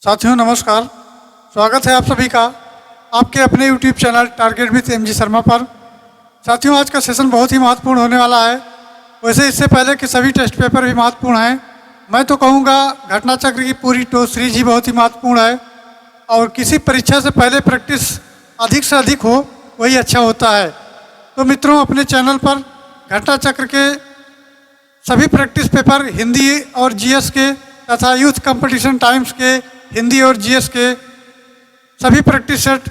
साथियों नमस्कार। स्वागत है आप सभी का आपके अपने YouTube channel target with MG Sharma पर। साथियों आज का सेशन बहुत ही महत्वपूर्ण होने वाला है। वैसे इससे पहले कि सभी टेस्ट पेपर भी महत्वपूर्ण हैं, मैं तो कहूँगा घटना चक्र की पूरी टो सीरीज ही बहुत ही महत्वपूर्ण है। और किसी परीक्षा से पहले प्रैक्टिस अधिक से अधिक हो वही अच्छा होता है। तो मित्रों अपने चैनल पर घटना चक्र के सभी प्रैक्टिस पेपर हिंदी और जीएस के तथा यूथ कंपटीशन टाइम्स के हिंदी और जीएस के सभी प्रैक्टिस सेट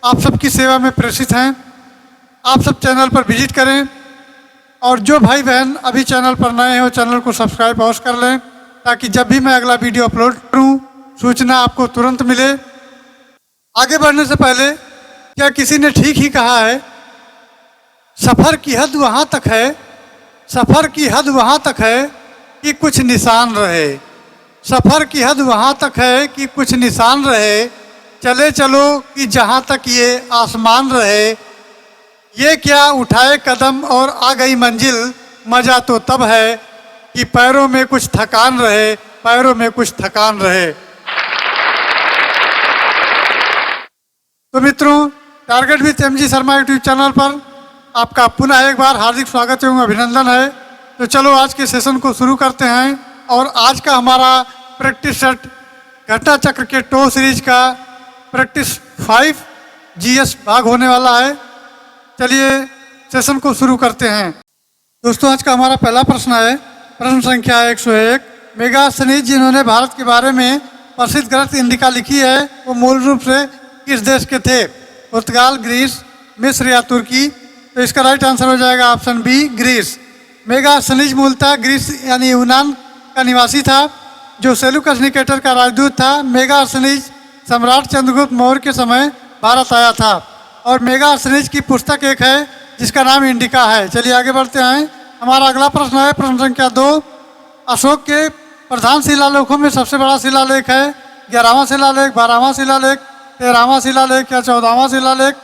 आप सबकी सेवा में प्रेषित हैं। आप सब चैनल पर विजिट करें और जो भाई बहन अभी चैनल पर नए हैं वो चैनल को सब्सक्राइब अवश्य कर लें ताकि जब भी मैं अगला वीडियो अपलोड करूं सूचना आपको तुरंत मिले। आगे बढ़ने से पहले क्या किसी ने ठीक ही कहा है, सफ़र की हद वहाँ तक है, सफ़र की हद वहाँ तक है कि कुछ निशान रहे। सफ़र की हद वहाँ तक है कि कुछ निशान रहे, चले चलो कि जहाँ तक ये आसमान रहे। ये क्या उठाए कदम और आ गई मंजिल, मज़ा तो तब है कि पैरों में कुछ थकान रहे, पैरों में कुछ थकान रहे। तो मित्रों target with MG Sharma YouTube channel पर आपका पुनः एक बार हार्दिक स्वागत एवं अभिनंदन है। तो चलो आज के सेशन को शुरू करते हैं। और आज का हमारा प्रैक्टिस सेट घटना चक्र के टो सीरीज का प्रैक्टिस 5 जीएस भाग होने वाला है। चलिए सेशन को शुरू करते हैं। दोस्तों आज का हमारा पहला प्रश्न है, प्रश्न संख्या 101। मेगास्थनीज जिन्होंने भारत के बारे में प्रसिद्ध ग्रंथ इंडिका लिखी है वो मूल रूप से किस देश के थे? पुर्तगाल, ग्रीस, मिस्र या तुर्की? तो इसका राइट आंसर हो जाएगा ऑप्शन बी, ग्रीस। मेगास्थनीज मूलतः ग्रीस यानी यूनान का निवासी था जो सेल्यूकस निकेटर का राजदूत था। मेगास्थनीज सम्राट चंद्रगुप्त मौर्य के समय भारत आया था और मेगास्थनीज की पुस्तक एक है जिसका नाम इंडिका है। चलिए आगे बढ़ते हैं। हमारा अगला प्रश्न है प्रश्न संख्या 2। अशोक के प्रधान शिलालेखों में सबसे बड़ा शिलालेख है 11वां शिलालेख, 12वां शिलालेख, 13वां शिलालेख या 14वां शिलालेख?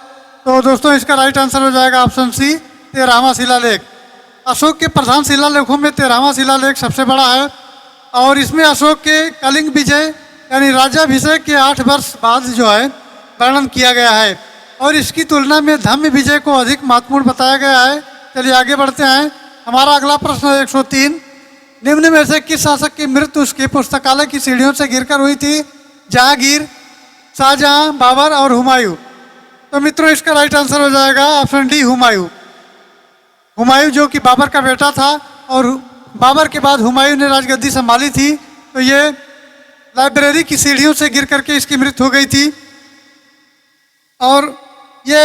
तो दोस्तों इसका राइट आंसर हो जाएगा ऑप्शन सी, 13वां शिलालेख। अशोक के प्रधान शिलालेखों में 13वां शिलालेख सबसे बड़ा है और इसमें अशोक के कलिंग विजय यानी राज्याभिषेक के 8 वर्ष बाद जो है वर्णन किया गया है और इसकी तुलना में धम्म विजय को अधिक महत्वपूर्ण बताया गया है। चलिए आगे बढ़ते हैं। हमारा अगला प्रश्न है 103। निम्न में से किस शासक की मृत्यु उसके पुस्तकालय की सीढ़ियों से गिरकर हुई थी? जहांगीर, शाहजहां, बाबर और हुमायूं? तो मित्रों इसका राइट आंसर हो जाएगा ऑप्शन डी, हुमायूं। हुमायूं जो कि बाबर का बेटा था और बाबर के बाद हुमायूं ने राजगद्दी संभाली थी। तो ये लाइब्रेरी की सीढ़ियों से गिर करके इसकी मृत्यु हो गई थी और ये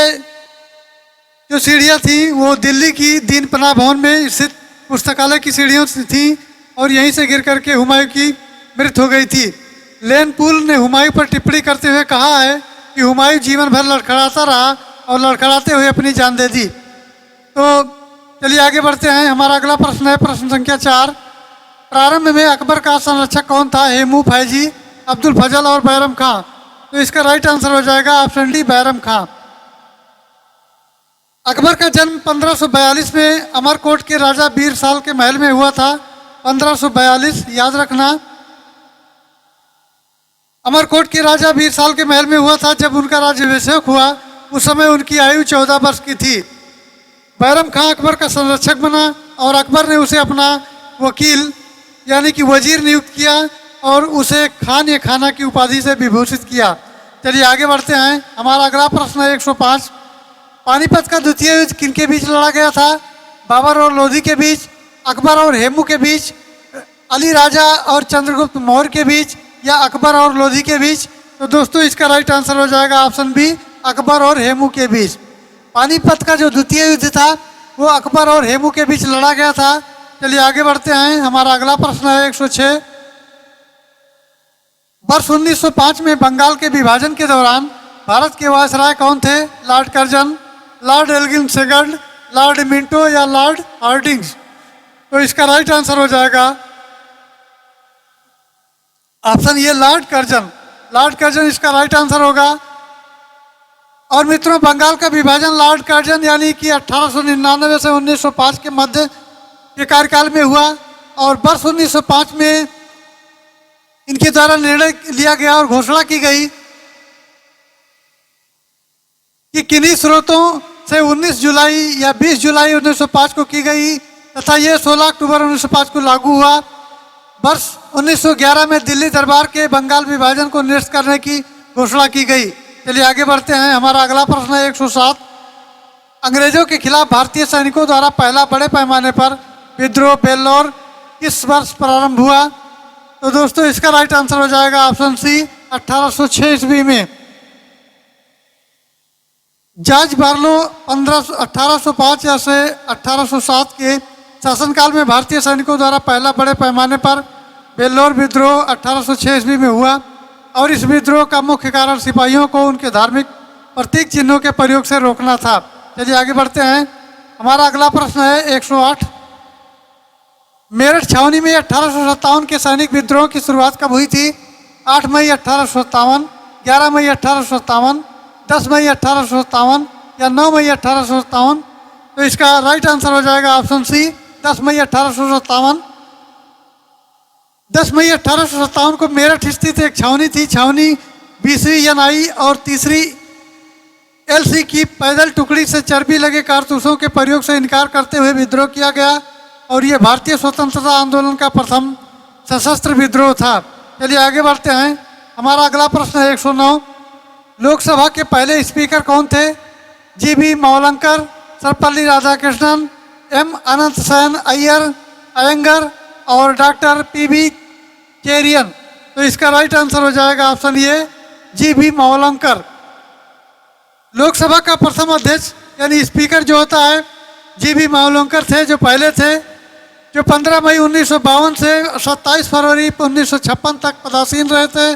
जो सीढ़ियाँ थी वो दिल्ली की दीन पनाह भवन में स्थित पुस्तकालय की सीढ़ियों से थी और यहीं से गिर करके हुमायूं की मृत्यु हो गई थी। लेन पूल ने हुमायूं पर टिप्पणी करते हुए कहा है कि हुमायूं जीवन भर लड़खड़ाता रहा और लड़खड़ाते हुए अपनी जान दे दी। तो चलिए आगे बढ़ते हैं। हमारा अगला प्रश्न है प्रश्न संख्या 4। प्रारंभ में अकबर का संरक्षक कौन था? हेमू, फैजी, अब्दुल फजल और बैरम खां? तो इसका राइट आंसर हो जाएगा ऑप्शन डी, बैरम खां। अकबर का जन्म 1542 में अमरकोट के राजा बीर साल के महल में हुआ था। 1542 याद रखना। अमरकोट के राजा बीर साल के महल में हुआ था। जब उनका राज्याभिषेक हुआ उस समय उनकी आयु 14 वर्ष की थी। बैरम खां अकबर का संरक्षक बना और अकबर ने उसे अपना वकील यानी कि वजीर नियुक्त किया और उसे खान ए खाना की उपाधि से विभूषित किया। चलिए आगे बढ़ते हैं। हमारा अगला प्रश्न है 105। पानीपत का द्वितीय युद्ध किनके बीच लड़ा गया था? बाबर और लोधी के बीच, अकबर और हेमू के बीच, अली राजा और चंद्रगुप्त मौर्य के बीच या अकबर और लोधी के बीच? तो दोस्तों इसका राइट आंसर हो जाएगा ऑप्शन बी, अकबर और हेमू के बीच। पानीपत का जो द्वितीय युद्ध था वो अकबर और हेमू के बीच लड़ा गया था। चलिए आगे बढ़ते हैं। हमारा अगला प्रश्न है 106। वर्ष 1905 में बंगाल के विभाजन के दौरान भारत के वायसराय कौन थे? Lord Curzon, lord Elgin second, lord Minto या लॉर्ड हार्डिंग्स? तो इसका राइट आंसर हो जाएगा ऑप्शन ये, लॉर्ड कर्जन। लॉर्ड कर्जन इसका राइट आंसर होगा। और मित्रों बंगाल का विभाजन लॉर्ड कर्जन यानी कि 1899 से 1905 के मध्य के कार्यकाल में हुआ और वर्ष 1905 में इनके द्वारा निर्णय लिया गया और घोषणा की गई कि किन्हीं स्रोतों से 19 जुलाई या 20 जुलाई 1905 को की गई तथा यह 16 अक्टूबर 1905 को लागू हुआ। वर्ष 1911 में दिल्ली दरबार के बंगाल विभाजन को निरस्त करने की घोषणा की गई। चलिए आगे बढ़ते हैं। हमारा अगला प्रश्न है 107। अंग्रेजों के खिलाफ भारतीय सैनिकों द्वारा पहला बड़े पैमाने पर विद्रोह बेल्लौर किस वर्ष प्रारंभ हुआ? तो दोस्तों इसका राइट आंसर हो जाएगा ऑप्शन सी 1806 ईस्वी में। जॉर्ज बार्लो 1805 या से 1807 के शासनकाल में भारतीय सैनिकों द्वारा पहला बड़े पैमाने पर बेल्लौर विद्रोह 1806 ईस्वी में हुआ और इस विद्रोह का मुख्य कारण सिपाहियों को उनके धार्मिक प्रतीक चिन्हों के प्रयोग से रोकना था। चलिए आगे बढ़ते हैं। हमारा अगला प्रश्न है 108। मेरठ छावनी में 1857 के सैनिक विद्रोह की शुरुआत कब हुई थी? 8 मई 1857, 11 मई 1857, 10 मई 1857 या 9 मई 1857? तो इसका राइट आंसर हो जाएगा ऑप्शन सी 10 मई 1857। 10 मई 1857 को मेरठ स्थित एक छावनी थी। छावनी 20वीं एनआई और 3री एलसी की पैदल टुकड़ी से चर्बी लगे कारतूसों के प्रयोग से इनकार करते हुए विद्रोह किया गया और ये भारतीय स्वतंत्रता आंदोलन का प्रथम सशस्त्र विद्रोह था। चलिए आगे बढ़ते हैं। हमारा अगला प्रश्न है 109। लोकसभा के पहले स्पीकर कौन थे? जीबी मावलंकर, सर्वपल्ली राधाकृष्णन, एम अनंत सेन अयंगर और डॉक्टर पीबी चेरियन? तो इसका राइट आंसर हो जाएगा option A GB Mavalankar. Lok Sabha का प्रथम अध्यक्ष यानी स्पीकर जो होता है जीबी मावलंकर थे, जो पहले थे, जो 15 मई 1952 से 27 फरवरी 1956 तक पदासीन रहे थे।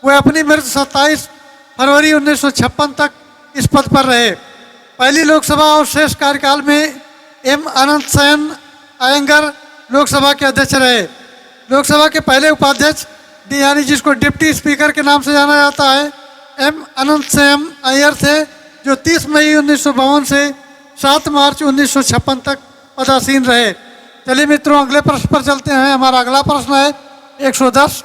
वे अपनी मृत्यु 27 फरवरी 1956 तक इस पद पर रहे। पहली लोकसभा और शेष कार्यकाल में एम अनंत सेन अयंगर लोकसभा के अध्यक्ष रहे। लोकसभा के पहले उपाध्यक्ष यानी जिसको डिप्टी स्पीकर के नाम से जाना जाता है एम अनंत सेन अय्यर थे, जो 30 मई 1952 से 7 मार्च 1956 तक पदासीन रहे। चलिए मित्रों अगले प्रश्न पर चलते हैं। हमारा अगला प्रश्न है 110।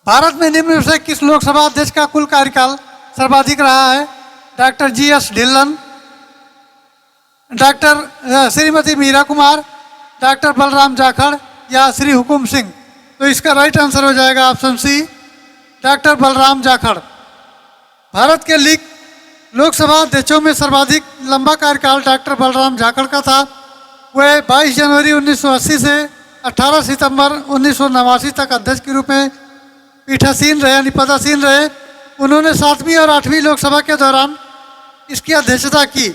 भारत में निम्न में से किस लोकसभा अध्यक्ष का कुल कार्यकाल सर्वाधिक रहा है? Doctor G S Dhillon, doctor Shrimati Meera Kumar, doctor Balram Jakhar या श्री हुकुम सिंह? तो इसका राइट आंसर हो जाएगा option C doctor Balram Jakhar. Bharat के लोकसभा अध्यक्षों में सर्वाधिक लंबा कार्यकाल डॉक्टर बलराम जाखड़ का था। वे 22 जनवरी 1980 से 18 सितंबर 1989 तक अध्यक्ष के रूप में पीठासीन रहे यानी पदासीन रहे। उन्होंने 7वीं और 8वीं लोकसभा के दौरान इसकी अध्यक्षता की।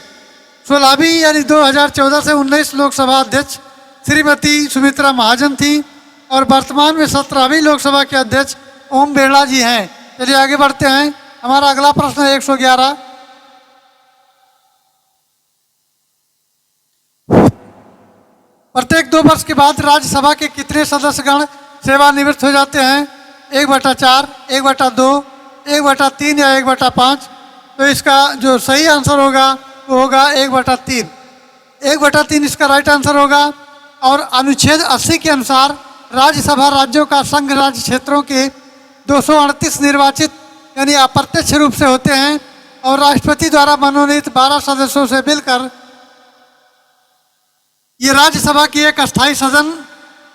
16वीं यानी 2014 से 19 लोकसभा अध्यक्ष श्रीमती सुमित्रा महाजन थी और वर्तमान में 17वीं लोकसभा के अध्यक्ष ओम बिरला जी हैं। चलिए आगे बढ़ते हैं। हमारा अगला प्रश्न है 111। प्रत्येक 2 वर्ष के बाद राज्यसभा के कितने सदस्यगण सेवानिवृत्त हो जाते हैं? 1/4, 1/2, 1/3 या 1/5? तो इसका जो सही आंसर होगा वो होगा 1/3। 1/3 इसका राइट आंसर होगा। और अनुच्छेद 80 के अनुसार राज्यसभा राज्यों का संघ राज्य क्षेत्रों के 238 निर्वाचित यानी अप्रत्यक्ष रूप से होते हैं और राष्ट्रपति द्वारा मनोनीत 12 सदस्यों से मिलकर ये राज्यसभा की एक अस्थायी सदन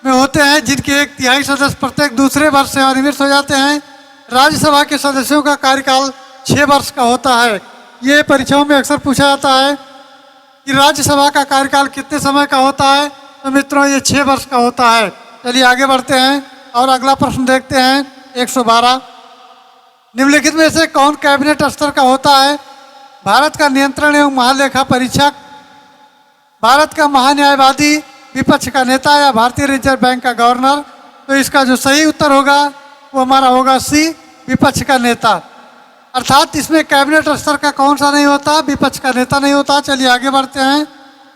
में होते हैं, जिनके 1/3 सदस्य प्रत्येक दूसरे वर्ष सेवानिवृत्त हो जाते हैं। राज्यसभा के सदस्यों का कार्यकाल 6 वर्ष का होता है। ये परीक्षाओं में अक्सर पूछा जाता है कि राज्यसभा का कार्यकाल कितने समय का होता है? तो मित्रों ये 6 वर्ष का होता है। चलिए आगे बढ़ते हैं और अगला प्रश्न देखते हैं 112। निम्नलिखित में से कौन कैबिनेट स्तर का होता है? भारत का नियंत्रण एवं महालेखा परीक्षक, भारत का महान्यायवादी, विपक्ष का नेता या भारतीय रिजर्व बैंक का गवर्नर? तो इसका जो सही उत्तर होगा वो हमारा होगा सी विपक्ष का नेता। अर्थात इसमें कैबिनेट स्तर का कौन सा नहीं होता? विपक्ष का नेता नहीं होता। चलिए आगे बढ़ते हैं।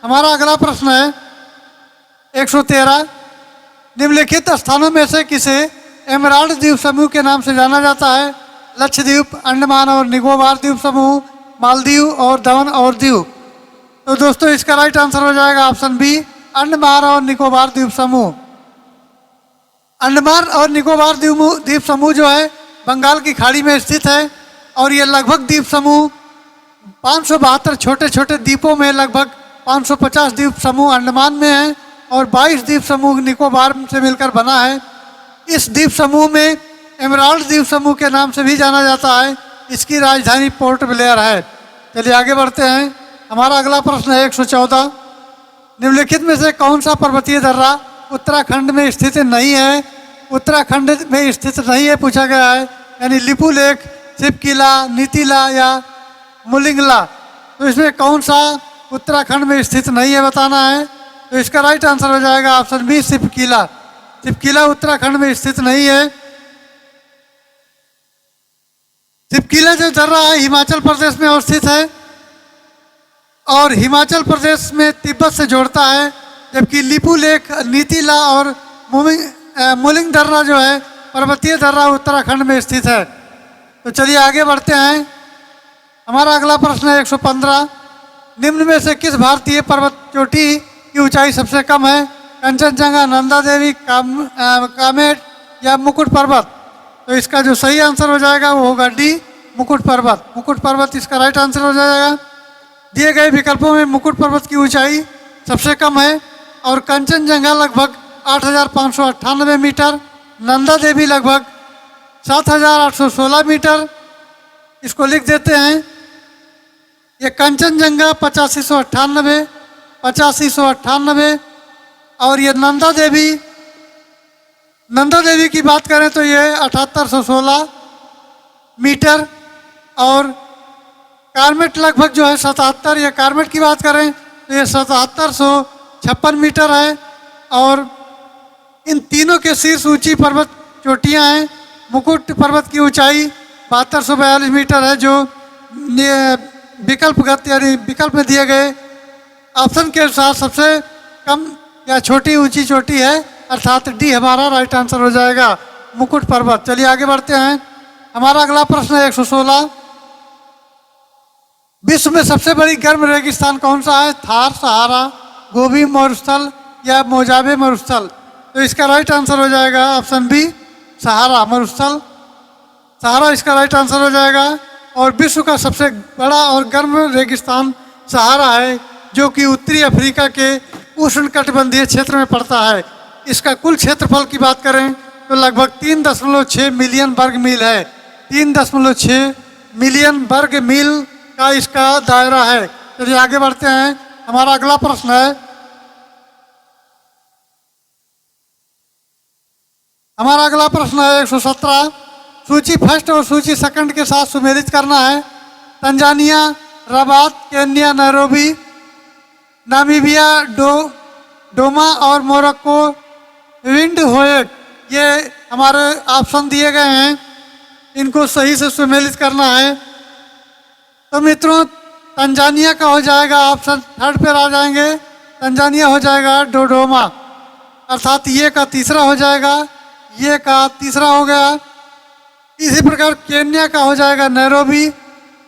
हमारा अगला प्रश्न है 113। निम्नलिखित स्थानों में से किसे एमराल्ड द्वीप समूह के नाम से जाना जाता है? लक्षद्वीप, अंडमान और निकोबार द्वीप समूह, मालदीव और दमन और दीव? तो दोस्तों इसका राइट आंसर हो जाएगा ऑप्शन बी अंडमान और निकोबार द्वीप समूह। अंडमान और निकोबार द्वीप समूह जो है बंगाल की खाड़ी में स्थित है और ये लगभग द्वीप समूह 572 छोटे छोटे द्वीपों में लगभग 550 द्वीप समूह अंडमान में है और 22 द्वीप समूह निकोबार से मिलकर बना है। इस द्वीप समूह में एमराल्ड द्वीप समूह के नाम से भी जाना जाता है। इसकी राजधानी पोर्ट ब्लेयर है। चलिए आगे बढ़ते हैं। हमारा अगला प्रश्न है 114। निम्नलिखित में से कौन सा पर्वतीय दर्रा उत्तराखंड में स्थित नहीं है? उत्तराखंड में स्थित नहीं है पूछा गया है, यानी लिपू लेक, शिवकिला, नीतिला या मुलिंगला। तो इसमें कौन सा उत्तराखंड में स्थित नहीं है बताना है। तो इसका राइट आंसर हो जाएगा ऑप्शन बी, शिवकिला। शिवकिला उत्तराखंड में स्थित नहीं है। शिवकिला जो दर्रा है हिमाचल प्रदेश में अवस्थित है और हिमाचल प्रदेश में तिब्बत से जोड़ता है, जबकि लिपू लेक, नीतिला और मुलिंग दर्रा जो है पर्वतीय दर्रा उत्तराखंड में स्थित है। तो चलिए आगे बढ़ते हैं। हमारा अगला प्रश्न है 115। निम्न में से किस भारतीय पर्वत चोटी की ऊंचाई सबसे कम है? कंचनजंगा, नंदा देवी, कामेट या मुकुट पर्वत। तो इसका जो सही आंसर हो जाएगा वो होगा डी, मुकुट पर्वत। मुकुट पर्वत इसका राइट आंसर हो जाएगा। दिए गए विकल्पों में मुकुट पर्वत की ऊंचाई सबसे कम है और कंचनजंगा लगभग 8,598 मीटर, नंदा देवी लगभग 7,816 मीटर। इसको लिख देते हैं। ये कंचनजंगा 8598, 8598 और ये नंदा देवी की बात करें तो ये 7816 मीटर और कार्मेट लगभग जो है 77, ये कार्मेट की बात करें तो ये 7756 मीटर है और इन तीनों के शीर्ष ऊंची पर्वत चोटियां हैं। मुकुट पर्वत की ऊंचाई 7242 मीटर है जो विकल्पगत यानी विकल्प में दिए गए ऑप्शन के अनुसार सबसे कम या छोटी ऊंची चोटी है, अर्थात डी हमारा राइट आंसर हो जाएगा, मुकुट पर्वत। चलिए आगे बढ़ते हैं। हमारा अगला प्रश्न है 116। विश्व में सबसे बड़ी गर्म रेगिस्तान कौन सा है? थार, सहारा, गोबी मरुस्थल या मोजाबे मरुस्थल। तो इसका राइट आंसर हो जाएगा ऑप्शन बी, सहारा मरुस्थल। सहारा इसका राइट आंसर हो जाएगा और विश्व का सबसे बड़ा और गर्म रेगिस्तान सहारा है जो कि उत्तरी अफ्रीका के उष्णकटिबंधीय क्षेत्र में पड़ता है। इसका कुल क्षेत्रफल की बात करें तो लगभग 3.6 मिलियन वर्ग मील है। 3.6 मिलियन वर्ग मील का इसका दायरा है। चलिए आगे बढ़ते हैं। हमारा अगला प्रश्न है हमारा अगला प्रश्न है 117। सूची फर्स्ट और सूची सेकंड के साथ सुमेलित करना है। Tanzania, Rabat, Kenya, Nairobi, Namibia, Doma और मोरक्को विंड होएक, ये हमारे ऑप्शन दिए गए हैं, इनको सही से सुमेलित करना है। तो मित्रों तंजानिया का हो जाएगा ऑप्शन थर्ड पर आ जाएंगे। तंजानिया हो जाएगा डोडोमा, अर्थात ये का तीसरा हो जाएगा, ये का तीसरा हो गया। इसी प्रकार केन्या का हो जाएगा नैरोबी,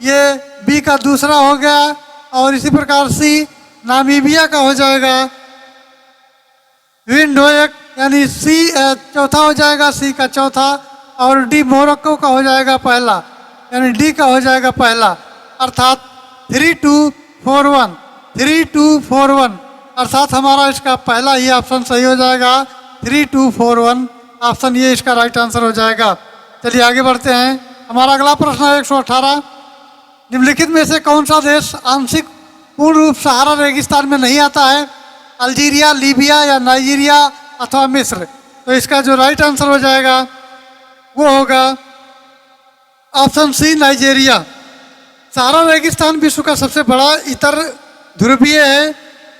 ये बी का दूसरा हो गया और इसी प्रकार सी नामीबिया का हो जाएगा विंडोएक, यानी सी चौथा हो जाएगा, सी का चौथा और डी मोरक्को का हो जाएगा पहला, यानी डी का हो जाएगा पहला, अर्थात 3241 3241, अर्थात हमारा इसका पहला ही ऑप्शन सही हो जाएगा 3241 ऑप्शन, ये इसका राइट आंसर हो जाएगा। चलिए आगे बढ़ते हैं। हमारा अगला प्रश्न है 118। निम्नलिखित में से कौन सा देश आंशिक पूर्ण रूप सहारा रेगिस्तान में नहीं आता है? अल्जीरिया, लीबिया या नाइजीरिया अथवा मिस्र। तो इसका जो राइट आंसर हो जाएगा वो होगा ऑप्शन सी, नाइजीरिया। सहारा रेगिस्तान विश्व का सबसे बड़ा इतर ध्रुवीय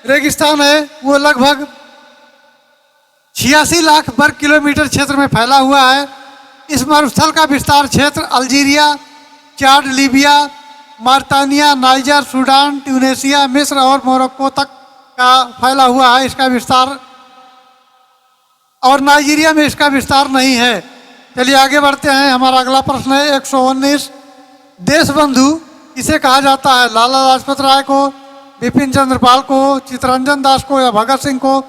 रेगिस्तान है। वो लगभग 86 लाख वर्ग किलोमीटर क्षेत्र में फैला हुआ है। इस मरुस्थल का विस्तार क्षेत्र अल्जीरिया, चाड, लीबिया, मार्तानिया, नाइजर, सूडान, ट्यूनेशिया, मिस्र और मोरक्को तक का फैला हुआ है इसका विस्तार, और नाइजीरिया में इसका विस्तार नहीं है। चलिए आगे बढ़ते हैं। हमारा अगला प्रश्न है 119। देशबंधु किसे कहा जाता है? लाला लाजपत राय को, बिपिन चंद्र पाल को, चित्तरंजन दास को या भगत सिंह को?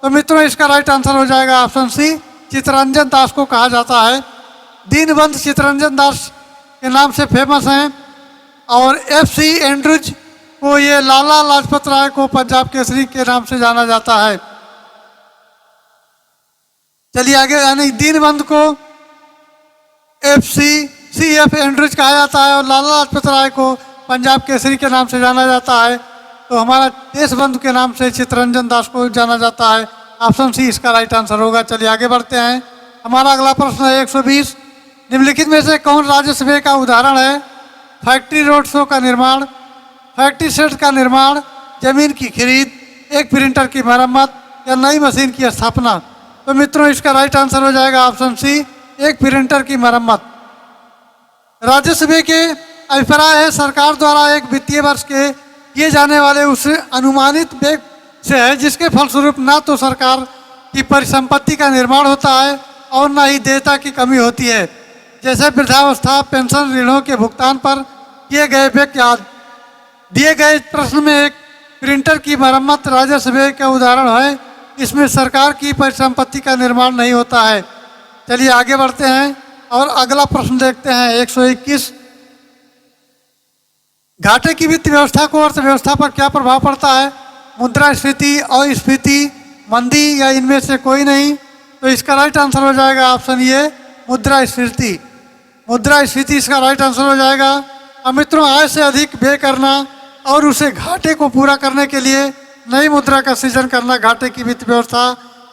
तो मित्रों इसका राइट आंसर हो जाएगा ऑप्शन सी, चित्तरंजन दास को कहा जाता है। दीनबंधु चित्तरंजन दास के नाम से फेमस हैं। और FC एंड्रूज को ये लाला लाजपत राय को पंजाब केसरी के नाम से जाना जाता है। चलिए आगे, यानी दीनबंधु को CF एंड्रूज कहा जाता है और लाला लाजपत राय को पंजाब केसरी के नाम से जाना जाता है। तो हमारा देशबंधु के नाम से चित्तरंजन दास को जाना जाता है। ऑप्शन सी इसका राइट आंसर होगा। चलिए आगे बढ़ते हैं। हमारा अगला प्रश्न है 120। निम्नलिखित में से कौन राजस्व व्यय का उदाहरण है? फैक्ट्री रोड शो का निर्माण, फैक्ट्री सेट का निर्माण, जमीन की खरीद, एक प्रिंटर की मरम्मत या नई मशीन की स्थापना। तो मित्रों इसका राइट आंसर हो जाएगा ऑप्शन सी, एक प्रिंटर की मरम्मत। राजस्व व्यय के अभिप्राय है सरकार द्वारा एक वित्तीय वर्ष के किए जाने वाले उस अनुमानित व्यय से है जिसके फलस्वरूप ना तो सरकार की परिसंपत्ति का निर्माण होता है और ना ही देयता की कमी होती है, जैसे वृद्धावस्था, पेंशन, ऋणों के भुगतान पर किए गए व्यय के दिए गए प्रश्न में एक प्रिंटर की मरम्मत राजस्व व्यय का उदाहरण है। इसमें सरकार की परिसंपत्ति का निर्माण नहीं होता है। चलिए आगे बढ़ते हैं और अगला प्रश्न देखते हैं 121। घाटे की वित्त व्यवस्था को अर्थव्यवस्था पर क्या प्रभाव पड़ता है? मुद्रास्फीति, अस्फीति, मंदी या इनमें से कोई नहीं। तो इसका राइट आंसर हो जाएगा ऑप्शन ये, मुद्रास्फीति। मुद्रास्फीति इसका राइट आंसर हो जाएगा। अब मित्रों, आय से अधिक व्यय करना और उसे घाटे को पूरा करने के लिए नई मुद्रा का सृजन करना घाटे की वित्त व्यवस्था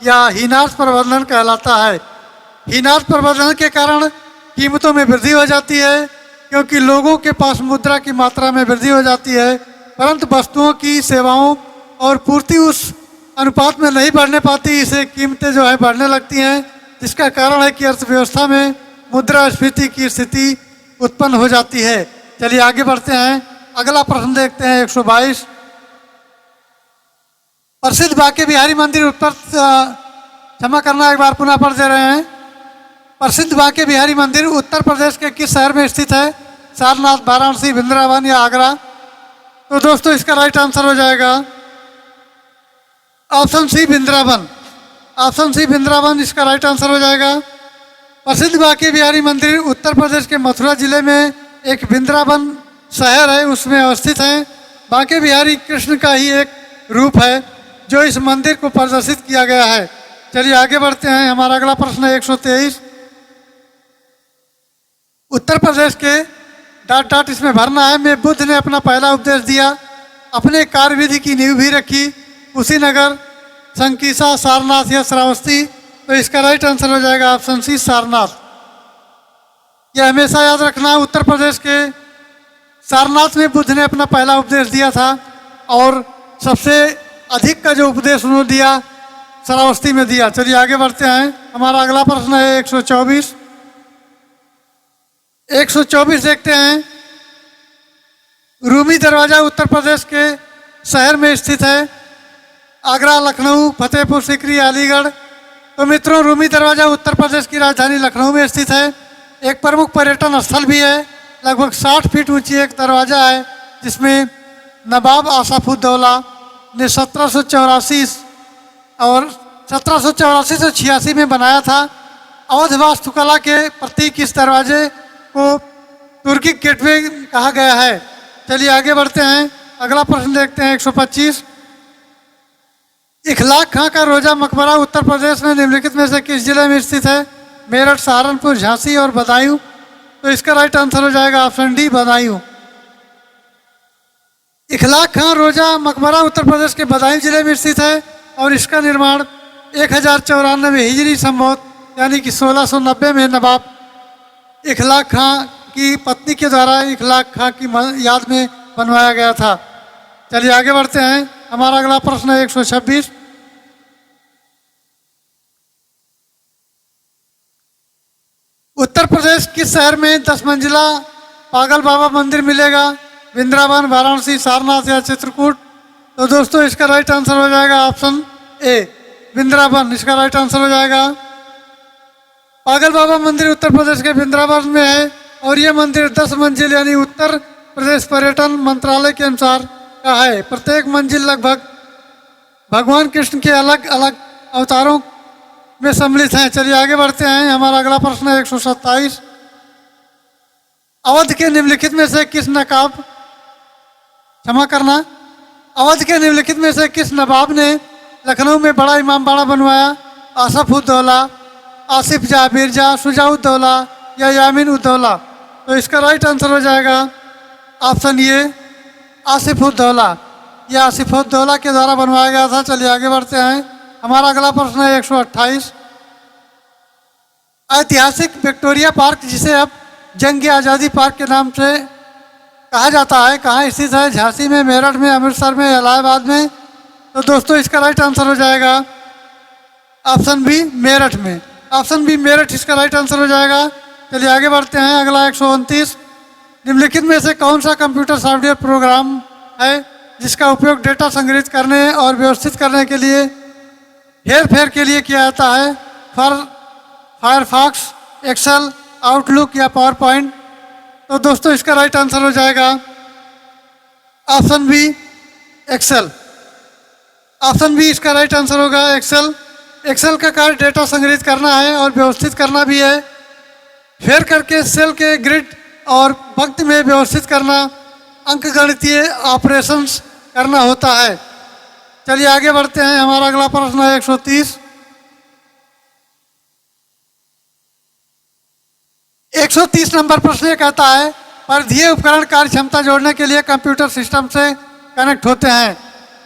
या हीनार्थ प्रबंधन कहलाता है। हीनार्थ प्रबंधन के कारण कीमतों में वृद्धि हो जाती है क्योंकि लोगों के पास मुद्रा की मात्रा में वृद्धि हो जाती है, परंतु वस्तुओं की, सेवाओं और पूर्ति उस अनुपात में नहीं बढ़ने पाती। इसे कीमतें जो है बढ़ने लगती हैं, जिसका कारण है कि अर्थव्यवस्था में मुद्रास्फीति की स्थिति उत्पन्न हो जाती है। चलिए आगे बढ़ते हैं। अगला प्रश्न देखते हैं 122। प्रसिद्ध बांके बिहारी मंदिर उत्तर, क्षमा करना एक बार पुनः पढ़ दे रहे हैं। प्रसिद्ध बांके बिहारी मंदिर उत्तर प्रदेश के किस शहर में स्थित है? सारनाथ, वाराणसी, वृंदावन या आगरा? तो दोस्तों इसका राइट आंसर हो जाएगा option C, Vrindavan. Option C, Vrindavan इसका राइट आंसर हो जाएगा। प्रसिद्ध बांके बिहारी मंदिर उत्तर प्रदेश के मथुरा जिले में एक वृंदावन शहर है, उसमें अवस्थित है। बांके बिहारी कृष्ण का ही एक रूप है जो इस मंदिर को प्रदर्शित किया गया है। चलिए आगे बढ़ते हैं। हमारा अगला प्रश्न है 123। उत्तर प्रदेश के ... इसमें भरना है में बुद्ध ने अपना पहला उपदेश दिया, अपने कार्यविधि की नींव भी रखी, कुशीनगर, संकीसा, सारनाथ या श्रावस्ती? तो इसका राइट आंसर हो जाएगा ऑप्शन सी, सारनाथ। यह हमेशा याद रखना, उत्तर प्रदेश के सारनाथ में बुद्ध ने अपना पहला उपदेश दिया था और सबसे अधिक का जो उपदेश उन्होंने दिया श्रावस्ती में दिया। चलिए आगे बढ़ते हैं। हमारा अगला प्रश्न है 124। 124 देखते हैं। रूमी दरवाजा उत्तर प्रदेश के शहर में स्थित है, आगरा, लखनऊ, फतेहपुर सीकरी, अलीगढ़? तो मित्रों रूमी दरवाजा उत्तर प्रदेश की राजधानी लखनऊ में स्थित है। एक प्रमुख पर्यटन स्थल भी है। लगभग 60 फीट ऊंची एक दरवाजा है जिसमें नवाब आसफउद्दौला ने 1784 और 1784 से 86 में बनाया था। अवध वास्तुकला के प्रतीक इस दरवाजे को तुर्की गेटवे कहा गया है। चलिए आगे बढ़ते हैं। अगला प्रश्न देखते हैं 125। इखलाक खां का रोजा मकबरा उत्तर प्रदेश में निम्नलिखित में से किस जिले में स्थित है? मेरठ, सहारनपुर, झांसी और बदायूं? तो इसका राइट आंसर हो जाएगा ऑप्शन डी, बदायूं। इखलाक खां रोजा मकबरा उत्तर प्रदेश के बदायूं जिले में स्थित है और इसका निर्माण 1094 हिजरी संवत यानी कि 1690 में नवाब इखलाक खां की पत्नी के द्वारा इखलाक खां की याद में बनवाया गया था। चलिए आगे बढ़ते हैं। हमारा अगला प्रश्न है 126। उत्तर प्रदेश किस शहर में 10 मंजिला पागल बाबा मंदिर मिलेगा? वृंदावन, वाराणसी, सारनाथ या चित्रकूट? तो दोस्तों इसका राइट आंसर हो जाएगा ऑप्शन ए, वृंदावन इसका राइट आंसर हो जाएगा। पागल बाबा मंदिर उत्तर प्रदेश के वृंदावन में है और यह मंदिर 10 मंजिल यानी उत्तर प्रदेश पर्यटन मंत्रालय के अनुसार का है। प्रत्येक मंजिल लगभग भगवान कृष्ण के अलग अलग अवतारों में सम्मिलित हैं। चलिए आगे बढ़ते हैं। हमारा अगला प्रश्न है 127। अवध के निम्नलिखित में से किस नवाब, क्षमा करना, अवध के निम्नलिखित में से किस नवाब ने लखनऊ में बड़ा इमामबाड़ा बनवाया? आसफ उद्दौला, आसिफ जाह मिर्जा, शुजाउद्दौला या यामीन उद्दौला? तो इसका राइट आंसर हो जाएगा ऑप्शन ए आसिफ उद्दौला। यह आसिफ उद्दौला के द्वारा बनवाया गया था। चलिए आगे बढ़ते हैं। हमारा अगला प्रश्न है 128। ऐतिहासिक विक्टोरिया पार्क, जिसे अब जंग आज़ादी पार्क के नाम से कहा जाता है, कहाँ स्थित है? झांसी में, मेरठ में, अमृतसर में, इलाहाबाद में? तो दोस्तों इसका राइट आंसर हो जाएगा ऑप्शन बी मेरठ में। ऑप्शन बी मेरठ इसका राइट आंसर हो जाएगा। चलिए आगे बढ़ते हैं। अगला 129। निम्नलिखित में से कौन सा कंप्यूटर सॉफ्टवेयर प्रोग्राम है जिसका उपयोग डेटा संग्रहित करने और व्यवस्थित करने के लिए हेर फेर के लिए किया जाता है? फायरफॉक्स, एक्सेल, आउटलुक या पावर पॉइंट? तो दोस्तों इसका राइट आंसर हो जाएगा option B Excel. Option B इसका राइट आंसर होगा एक्सेल। एक्सेल का कार्य डेटा संग्रहित करना है और व्यवस्थित करना भी है। फेर करके सेल के ग्रिड और पंक्ति में व्यवस्थित करना, अंकगणितीय ऑपरेशंस करना होता है। चलिए आगे बढ़ते हैं। हमारा अगला प्रश्न है 130। 130 नंबर प्रश्न ये कहता है, परिधीय उपकरण कार्य क्षमता जोड़ने के लिए कंप्यूटर सिस्टम से कनेक्ट होते हैं।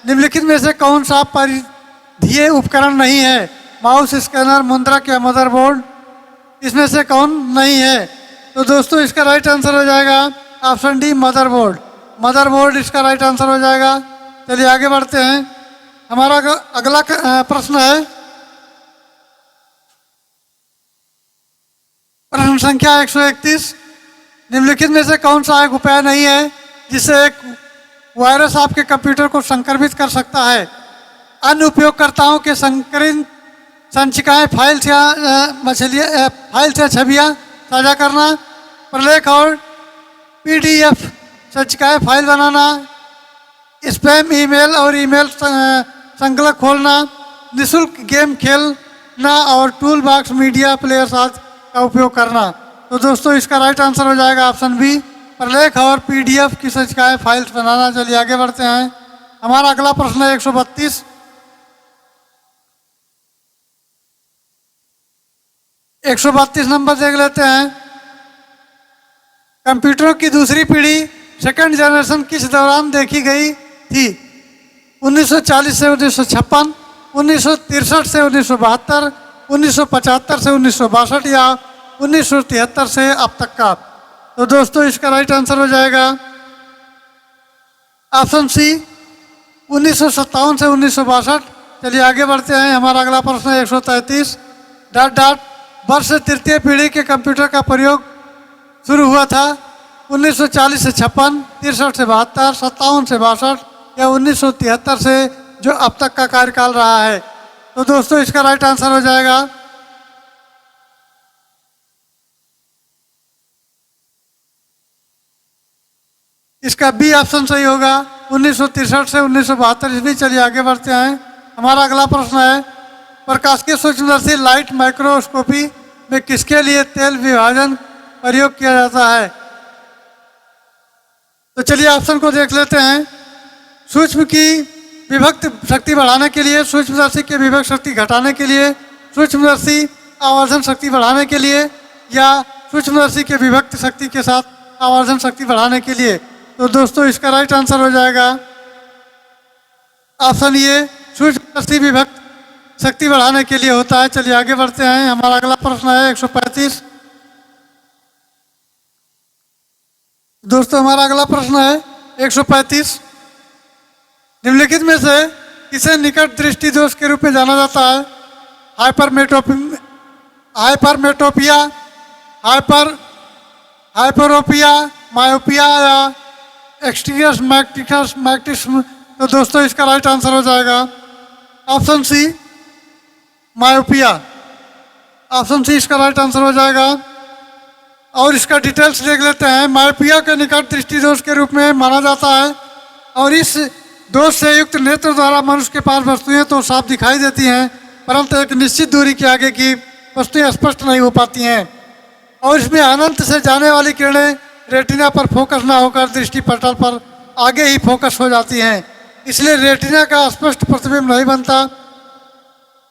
निम्नलिखित में से कौन सा परिधीय उपकरण नहीं है? माउस, स्कैनर, मुद्रक या मदरबोर्ड? इसमें से कौन नहीं है? तो दोस्तों इसका राइट आंसर हो जाएगा ऑप्शन डी मदरबोर्ड। मदरबोर्ड इसका राइट आंसर हो जाएगा। चलिए आगे बढ़ते हैं। हमारा अगला प्रश्न है प्रश्न संख्या 131। निम्नलिखित में से कौन सा एक उपाय नहीं है जिससे एक वायरस आपके कंप्यूटर को संक्रमित कर सकता है? अन्य उपयोगकर्ताओं के संकलित संचिकाएं, फाइल्स या छवियां साझा करना, प्रलेख और पीडीएफ संचिकाएं फाइल बनाना, स्पैम ईमेल और ईमेल संकलक खोलना, निःशुल्क गेम खेलना और टूल बॉक्स मीडिया प्लेयर्स आदि का उपयोग करना। तो दोस्तों इसका राइट आंसर हो जाएगा ऑप्शन बी प्रलेख और पीडीएफ की संचिकाएं फाइल्स बनाना। चलिए आगे बढ़ते हैं। हमारा अगला प्रश्न है 132। 132 नंबर देख लेते हैं। कंप्यूटरों की दूसरी पीढ़ी सेकंड जनरेशन किस दौरान देखी गई थी? 1940 से 1956, 1963 से 1972, 1975 से 1962 या 1973 से अब तक का? तो दोस्तों इसका राइट आंसर हो जाएगा ऑप्शन सी 1957 से 1962। चलिए आगे बढ़ते हैं। हमारा अगला प्रश्न है 133। वर्ष से तृतीय पीढ़ी के कंप्यूटर का प्रयोग शुरू हुआ था 1940 से 56, 63 से 72, 57 से 62 या 1973 से जो अब तक का कार्यकाल रहा है? तो दोस्तों इसका राइट आंसर हो जाएगा इसका बी ऑप्शन सही होगा 1963 से 1972 ईस्वी। चलिए आगे बढ़ते हैं। हमारा अगला प्रश्न है प्रकाशिकी सूक्ष्मदर्शी लाइट माइक्रोस्कोपी में किसके लिए तेल विभाजन प्रयोग किया जाता है? तो चलिए ऑप्शन को देख लेते हैं। सूक्ष्म की विभक्त शक्ति बढ़ाने के लिए, सूक्ष्मदर्शी के विभक्त शक्ति घटाने के लिए, सूक्ष्मदर्शी आवर्धन शक्ति बढ़ाने के लिए या सूक्ष्मदर्शी के विभक्त शक्ति के साथ आवर्धन शक्ति बढ़ाने के लिए? तो दोस्तों इसका राइट आंसर हो जाएगा ऑप्शन ए सूक्ष्मदर्शी विभक्त शक्ति बढ़ाने के लिए होता है। चलिए आगे बढ़ते हैं। हमारा अगला प्रश्न है 135। दोस्तों हमारा अगला प्रश्न है 135। निम्नलिखित में से किसे निकट दृष्टि दोष के रूप में जाना जाता है? हाइपरमेट्रोपिया, हाइपरोपिया, मायोपिया या एक्सटीरियस मैक्टिस्म? तो दोस्तों इसका राइट आंसर हो जाएगा option C myopia. Option C इसका राइट आंसर हो जाएगा। और इसका डिटेल्स देख लेते हैं। मायोपिया के निकट दृष्टि दोष के रूप में माना जाता है और इस दोष से युक्त नेत्र द्वारा मनुष्य के पास वस्तुएं तो साफ दिखाई देती हैं परंतु एक निश्चित दूरी के आगे की वस्तुएं स्पष्ट नहीं हो पाती हैं और इसमें अनंत से जाने वाली किरणें रेटिना पर फोकस ना होकर दृष्टि पटल पर आगे ही फोकस हो जाती हैं। इसलिए रेटिना का स्पष्ट प्रतिबिंब नहीं बनता।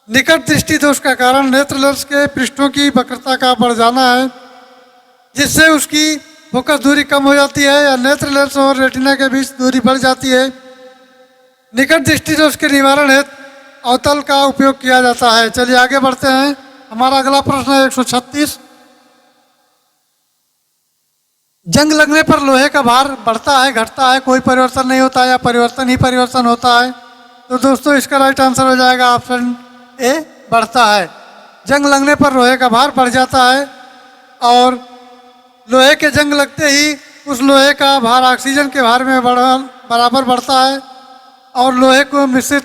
निकट दृष्टि दोष का कारण नेत्र लेंस के पृष्ठों की वक्रता का बढ़ जाना है, जिससे उसकी फोकस दूरी कम हो जाती है या नेत्र लेंस और रेटिना के बीच दूरी बढ़ जाती है। निकट दृष्टि दोष के निवारण हेतु अवतल का उपयोग किया जाता है। चलिए आगे बढ़ते हैं। हमारा अगला प्रश्न है 136। जंग लगने पर लोहे का भार बढ़ता है घटता है, कोई परिवर्तन नहीं होता या परिवर्तन ही परिवर्तन होता है? तो दोस्तों इसका राइट आंसर हो जाएगा ऑप्शन ए, बढ़ता है। जंग लगने पर लोहे का भार बढ़ जाता है और लोहे के जंग लगते ही उस लोहे का भार ऑक्सीजन के भार में बराबर बढ़ता है और लोहे को मिश्रित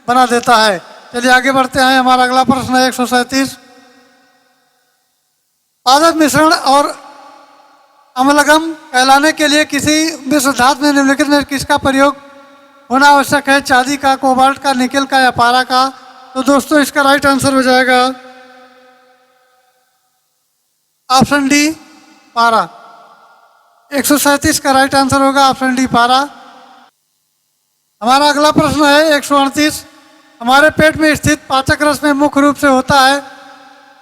बना देता है। चलिए आगे बढ़ते हैं। हमारा अगला प्रश्न है 137। पादप मिश्रण और अम्लगम कहलाने के लिए किसी मिश्र धातु में निम्नलिखित में किसका प्रयोग होना आवश्यक है? चांदी का, कोबाल्ट का, निकेल का या पारा का? तो दोस्तों इसका राइट आंसर हो जाएगा ऑप्शन डी, पारा। 137 का राइट आंसर होगा ऑप्शन डी, पारा। हमारा अगला प्रश्न है 138। हमारे पेट में स्थित पाचक रस में मुख्य रूप से होता है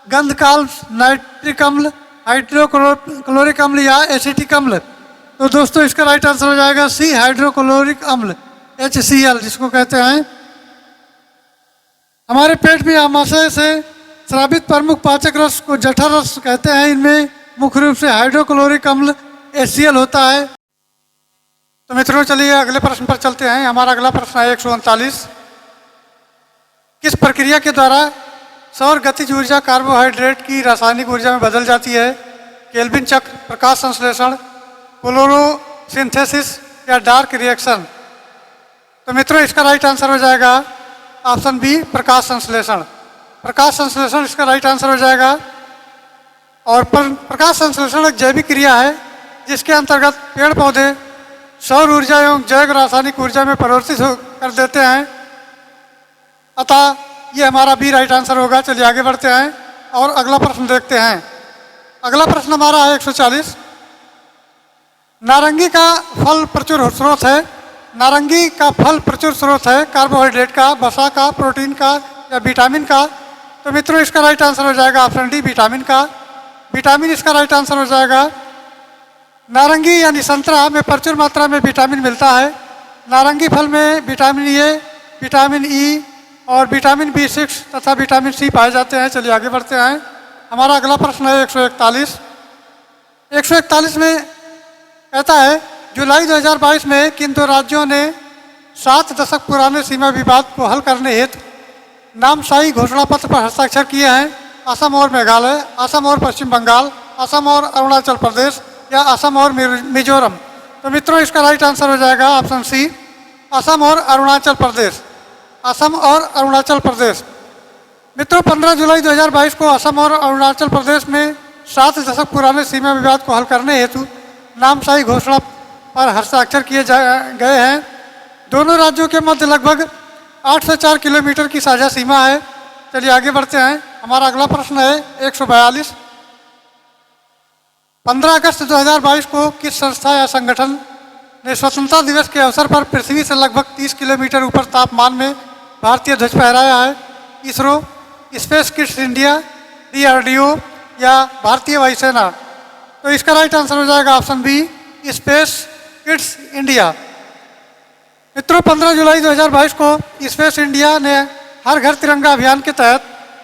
गंधकाल, नाइट्रिक अम्ल, हाइड्रोक्लोरिक अम्ल या एसिटिक अम्ल? तो दोस्तों इसका राइट आंसर हो जाएगा सी, हाइड्रोक्लोरिक अम्ल, HCl जिसको कहते हैं। हमारे पेट में आमाशय से स्रावित प्रमुख पाचक रस को जठर रस कहते हैं। इनमें मुख्य रूप से हाइड्रोक्लोरिक अम्ल HCl होता है। तो मित्रों चलिए अगले प्रश्न पर चलते हैं। हमारा अगला प्रश्न है 139। किस प्रक्रिया के द्वारा सौर गतिज ऊर्जा कार्बोहाइड्रेट की रासायनिक ऊर्जा में बदल जाती है? केल्विन चक्र, प्रकाश संश्लेषण, क्लोरोसिंथेसिस या डार्क रिएक्शन? तो मित्रों इसका राइट आंसर हो जाएगा ऑप्शन बी, प्रकाश संश्लेषण। प्रकाश संश्लेषण इसका राइट आंसर हो जाएगा। और प्रकाश संश्लेषण एक जैविक क्रिया है जिसके अंतर्गत पेड़ पौधे सौर ऊर्जा एवं जैव रासायनिक ऊर्जा में परिवर्तित कर देते हैं। अतः ये हमारा बी राइट आंसर होगा। चलिए आगे बढ़ते हैं और अगला प्रश्न देखते हैं। अगला प्रश्न हमारा है 140। नारंगी का फल प्रचुर स्रोत है। नारंगी का फल प्रचुर स्रोत है कार्बोहाइड्रेट का, वसा का, प्रोटीन का या विटामिन का? तो मित्रों इसका राइट आंसर हो जाएगा ऑप्शन डी, विटामिन का। विटामिन इसका राइट आंसर हो जाएगा। नारंगी यानी संतरा में प्रचुर मात्रा में विटामिन मिलता है। नारंगी फल में विटामिन ए, विटामिन ई और विटामिन B6 तथा विटामिन सी पाए जाते हैं। चलिए आगे बढ़ते हैं। हमारा अगला प्रश्न है 141। 141 में कहता है जुलाई 2022 में किन दो राज्यों ने 7 दशक पुराने सीमा विवाद को हल करने हेतु नामसाई घोषणा पत्र पर हस्ताक्षर किए हैं? असम और मेघालय, असम और पश्चिम बंगाल, असम और अरुणाचल प्रदेश या असम और मिजोरम? तो मित्रों इसका राइट आंसर हो जाएगा ऑप्शन सी, असम और अरुणाचल प्रदेश। असम और अरुणाचल प्रदेश। मित्रों 15 जुलाई 2022 को असम और अरुणाचल प्रदेश में 7 दशक पुराने सीमा विवाद को हल करने हेतु नामसाई घोषणा पर हस्ताक्षर किए गए हैं। दोनों राज्यों के मध्य लगभग 8 से 4 किलोमीटर की साझा सीमा है। चलिए आगे बढ़ते हैं। हमारा अगला प्रश्न है 142। 15 अगस्त 2022 को किस संस्था या संगठन ने स्वतंत्रता दिवस के अवसर पर पृथ्वी से लगभग 30 किलोमीटर ऊपर तापमान में भारतीय ध्वज फहराया है? ISRO, space kids India, DRDO या भारतीय वायुसेना? तो इसका राइट आंसर हो जाएगा option B, space kids India. मित्रों 15 जुलाई 2022 को स्पेस इंडिया ने हर घर तिरंगा अभियान के तहत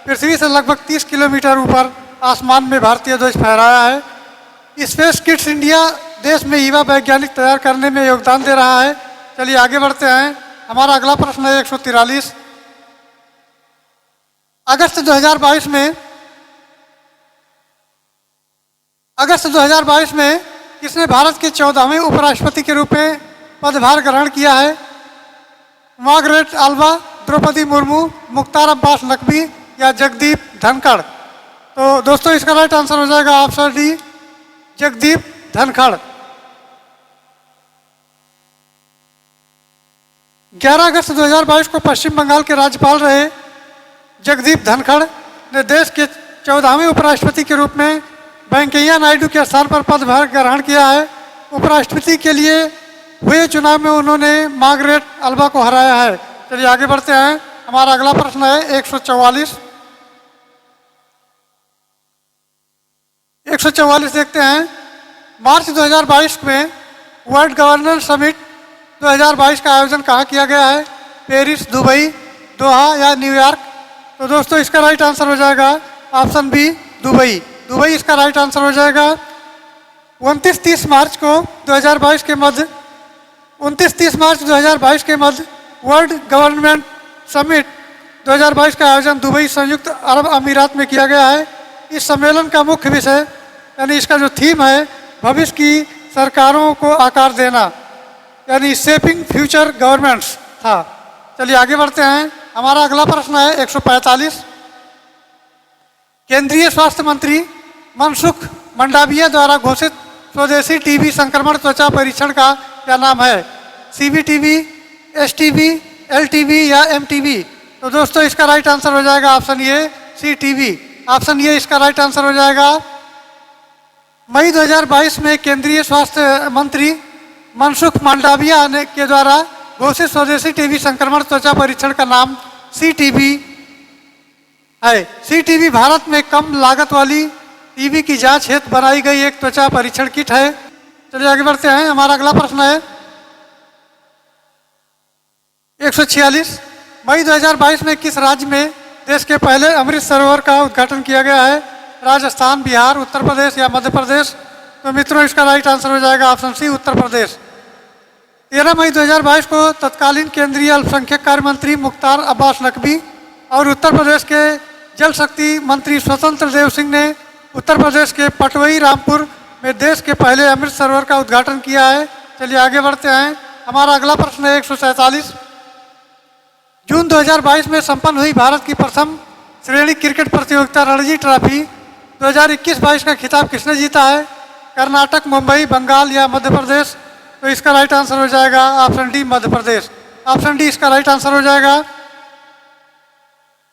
पृथ्वी से लगभग 30 किलोमीटर ऊपर आसमान में भारतीय ध्वज फहराया है। स्पेस किड्स इंडिया देश में युवा वैज्ञानिक तैयार करने में योगदान दे रहा है। चलिए आगे बढ़ते हैं। हमारा अगला प्रश्न है 143। अगस्त 2022 में किसने भारत के 14वें उपराष्ट्रपति के रूप में पदभार ग्रहण किया है? मार्गरेट अल्वा, द्रौपदी मुर्मू, मुख्तार अब्बास नकवी या जगदीप धनखड़? तो दोस्तों इसका राइट आंसर हो जाएगा ऑप्शन डी, जगदीप धनखड़। 11 अगस्त 2022 को पश्चिम बंगाल के राज्यपाल रहे जगदीप धनखड़ ने देश के 14वें उपराष्ट्रपति के रूप में वेंकैया नायडू के स्थान पर पदभार ग्रहण किया है। उपराष्ट्रपति के लिए हुए चुनाव में उन्होंने मार्गरेट अल्वा को हराया है। चलिए आगे बढ़ते हैं। हमारा अगला प्रश्न है 144। 144 देखते हैं। मार्च 2022 में वर्ल्ड गवर्नेंस समिट 2022 का आयोजन कहाँ किया गया है? पेरिस, दुबई, दोहा या न्यूयॉर्क? तो दोस्तों इसका राइट आंसर हो जाएगा ऑप्शन बी, दुबई। दुबई इसका राइट आंसर हो जाएगा। 29-30 मार्च को 2022 के मध्य 29-30 मार्च 2022 के मध्य वर्ल्ड गवर्नमेंट समिट 2022 का आयोजन दुबई, संयुक्त अरब अमीरात में किया गया है। इस सम्मेलन का मुख्य विषय यानी इसका जो थीम है भविष्य की सरकारों को आकार देना यानी शेपिंग फ्यूचर गवर्नमेंट्स था। चलिए आगे बढ़ते हैं। हमारा अगला प्रश्न है 145। केंद्रीय स्वास्थ्य मंत्री मनसुख मंडाविया द्वारा घोषित स्वदेशी टीबी संक्रमण त्वचा परीक्षण का क्या नाम है? सीबीटीबी, एसटीबी, एलटीबी या एमटीबी? तो दोस्तों इसका राइट आंसर हो जाएगा option A, CTB. Option A इसका राइट आंसर हो जाएगा। मई 2022 में केंद्रीय स्वास्थ्य मंत्री मनसुख मंडाविया ने के द्वारा घोषित स्वदेशी टीबी संक्रमण त्वचा परीक्षण का नाम सीटीबी है। सीटीबी भारत में कम लागत वाली टीबी की जांच हेतु बनाई गई एक त्वचा परीक्षण किट है। चलिए आगे बढ़ते हैं। हमारा अगला प्रश्न है 146। मई 2022 में किस राज्य में देश के पहले अमृत सरोवर का उद्घाटन किया गया है? राजस्थान, बिहार, उत्तर प्रदेश या मध्य प्रदेश? तो मित्रों इसका राइट आंसर हो जाएगा ऑप्शन सी, उत्तर प्रदेश। 13 मई 2022 को तत्कालीन केंद्रीय अल्पसंख्यक कार्य मंत्री मुख्तार अब्बास नकवी और उत्तर प्रदेश के जल शक्ति मंत्री स्वतंत्र देव सिंह ने उत्तर प्रदेश के पटवई रामपुर में देश के पहले अमृत सरोवर का उद्घाटन किया है। चलिए आगे बढ़ते हैं। हमारा अगला प्रश्न है 147। जून 2022 में संपन्न हुई भारत की प्रथम श्रेणी क्रिकेट प्रतियोगिता रणजी ट्रॉफी 2021-22 का खिताब किसने जीता है? कर्नाटक, मुंबई, बंगाल या मध्य प्रदेश? तो इसका राइट आंसर हो जाएगा option D, Madhya Pradesh. Option D इसका राइट आंसर हो जाएगा।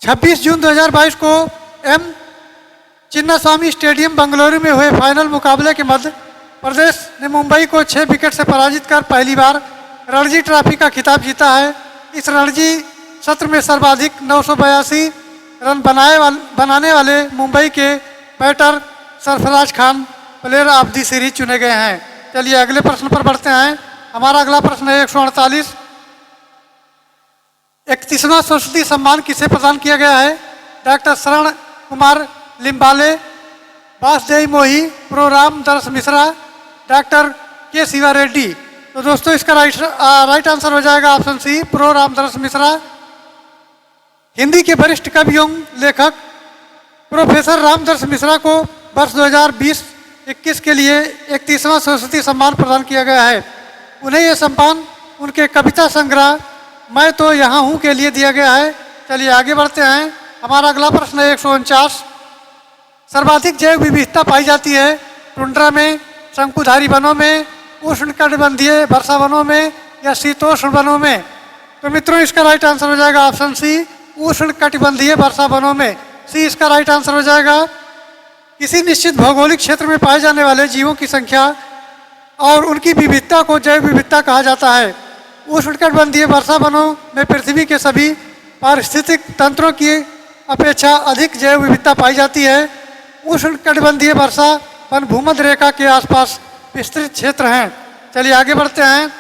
26 जून 2022 को एम चिन्नास्वामी स्टेडियम बेंगलुरु में हुए फाइनल मुकाबले के मध्य प्रदेश ने मुंबई को 6 विकेट से पराजित कर पहली बार रणजी ट्रॉफी का खिताब जीता है। इस रणजी सत्र में सर्वाधिक 982 रन बनाने वाले मुंबई के batter Sarfaraz Khan player of the series चुने गए हैं। चलिए अगले प्रश्न पर बढ़ते हैं। हमारा अगला प्रश्न है 148। 31वां संस्कृति सम्मान किसे प्रदान किया गया है? डॉक्टर शरण कुमार लिम्बाले, वासुदेव मोही, प्रो रामदास मिश्रा, डॉक्टर के शिवा रेड्डी? तो दोस्तों इसका राइट आंसर हो जाएगा option C, pro Ramdas Mishra. Hindi के वरिष्ठ कवि एवं लेखक प्रोफेसर रामदास मिश्रा को वर्ष 2020-21 के लिए 31वां सरस्वती सम्मान प्रदान किया गया है। उन्हें यह सम्मान उनके कविता संग्रह मैं तो यहाँ हूँ के लिए दिया गया है। चलिए आगे बढ़ते हैं। हमारा अगला प्रश्न है 149। सर्वाधिक जैव विविधता पाई जाती है टुंड्रा में, शंकुधारी वनों में, उष्णकटिबंधीय वर्षा वनों में या शीतोष्ण वनों में? तो मित्रों इसका राइट आंसर हो जाएगा ऑप्शन सी, उष्णकटिबंधीय वर्षा वनों में। सी इसका राइट आंसर हो जाएगा। किसी निश्चित भौगोलिक क्षेत्र में पाए जाने वाले जीवों की संख्या और उनकी विविधता को जैव विविधता कहा जाता है। उष्णकटिबंधीय वर्षा वनों में पृथ्वी के सभी पारिस्थितिक तंत्रों की अपेक्षा अधिक जैव विविधता पाई जाती है। उष्णकटिबंधीय वर्षा वन भूमध्य रेखा के आसपास विस्तृत क्षेत्र हैं। चलिए आगे बढ़ते हैं।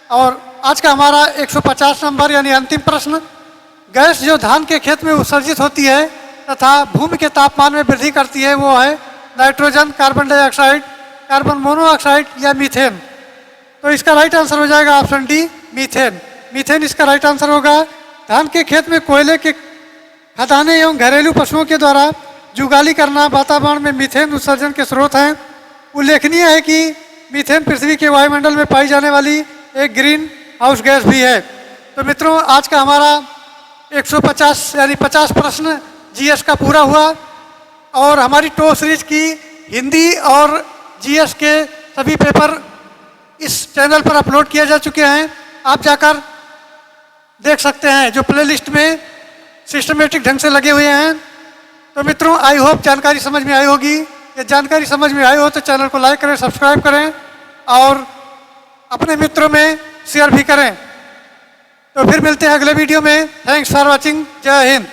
और आज का हमारा 150 नंबर यानी अंतिम प्रश्न, गैस जो धान के खेत में उत्सर्जित होती है तथा भूमि के तापमान में वृद्धि करती है वो है nitrogen, carbon dioxide, carbon monoxide या मीथेन? तो इसका राइट आंसर हो जाएगा ऑप्शन डी, मीथेन। मीथेन इसका राइट आंसर होगा। धान के खेत में कोयले के खदानें एवं घरेलू पशुओं के द्वारा जुगाली करना वातावरण में मीथेन उत्सर्जन के स्रोत हैं। उल्लेखनीय है कि मीथेन पृथ्वी के वायुमंडल में पाई जाने वाली एक ग्रीन हाउस गैस भी है। तो मित्रों आज का हमारा 150 यानी 50 प्रश्न जीएस का पूरा हुआ और हमारी टो सीरीज की हिंदी और जीएस के सभी पेपर इस चैनल पर अपलोड किए जा चुके हैं। आप जाकर देख सकते हैं। जो प्लेलिस्ट में सिस्टमेटिक ढंग से लगे हुए हैं। तो मित्रों, आई होप जानकारी समझ में आई होगी। ये जानकारी समझ में आई हो तो चैनल को लाइक करें, सब्सक्राइब करें और अपने मित्रों में शेयर भी करें। तो फिर मिलते हैं अगले वीडियो में। Thanks for watching. जय हिंद।